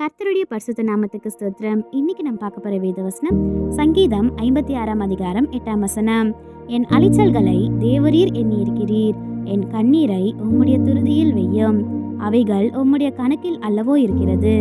கர்த்தருடைய பரிசுத்த நாமத்துக்கு ஸ்தோத்திரம். இன்னைக்கு நம்ம பார்க்க போற வேத வசனம் சங்கீதம் 56 அதிகாரம் 8 வசனம். என் அலைச்சல்களை தேவரீர் எண்ணி இருக்கிறீர், என் கண்ணீரை உம்முடைய துருதியில் வையும், அவைகள் உம்முடைய கணக்கில் அல்லவோ இருக்கிறது.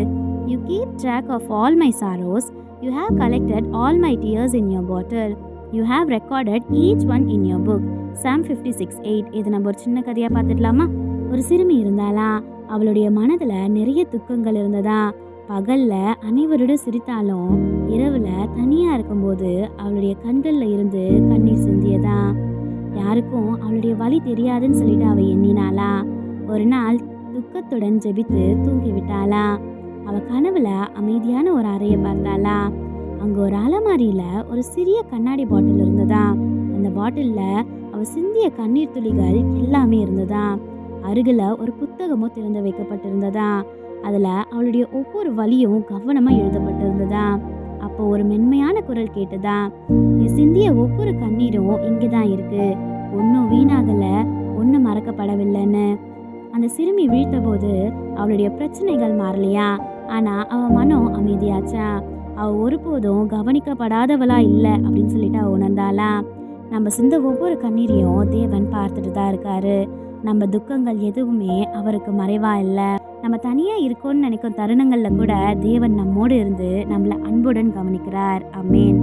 You keep track of all my sorrows, you have collected all my tears in your bottle, you have recorded each one in your book. Psalm 56:8. இது நம்ம ஒரு சின்ன கதையா பார்த்துடலாமா? ஒரு சிறுமி இருந்தாலாம். அவளுடைய மனதுல நிறைய துக்கங்கள் இருந்ததா. பகல்ல அனைவரோட சிரித்தாலும் இரவுல தனியா இருக்கும்போது அவளுடைய கண்கள்ல இருந்து கண்ணீர் சிந்தியதா. யாருக்கும் அவளுடைய வலி தெரியாதுன்னு சொல்லிட்டு அவ எண்ணினாளா. ஒரு நாள் துக்கத்துடன் ஜெபித்து தூங்கி விட்டாளா. அவ கனவுல அமைதியான ஒரு அறையை பார்த்தாளா. அங்க ஒரு அலமாரியில ஒரு சிறிய கண்ணாடி பாட்டில் இருந்ததா. அந்த பாட்டில்ல அவ சிந்திய கண்ணீர் துளிகள் எல்லாமே இருந்ததா. அருகில ஒரு புத்தகமும் திறந்து வைக்கப்பட்டிருந்ததா. அதுல அவளுடைய ஒவ்வொரு வலியும் கவனமா எழுதப்பட்டிருந்ததா. அப்போ ஒரு மென்மையான குரல் கேட்டதா, நீ சிந்திய ஒவ்வொரு கண்ணீரும் இங்கதான் இருக்கு, ஒன்னும் வீணாகல, ஒன்னும் மறக்கப்படவில்லைன்னு. அந்த சிறுமி வீழ்த்த போது அவளுடைய பிரச்சனைகள் மாறலையா, ஆனா அவ மனம் அமைதியாச்சா. அவ ஒருபோதும் கவனிக்கப்படாதவளா இல்லை அப்படின்னு சொல்லிட்டு அவ உணர்ந்தாளா. நம்ம சிந்த ஒவ்வொரு கண்ணீரையும் தேவன் பார்த்துட்டு தான் இருக்காரு. நம்ம துக்கங்கள் எதுவுமே அவருக்கு மறைவா இல்லை. நம்ம தனியா இருக்கோம்னு நினைக்கும் தருணங்கள்ல கூட தேவன் நம்மோடு இருந்து நம்மளை அன்புடன் கவனிக்கிறார். ஆமென்.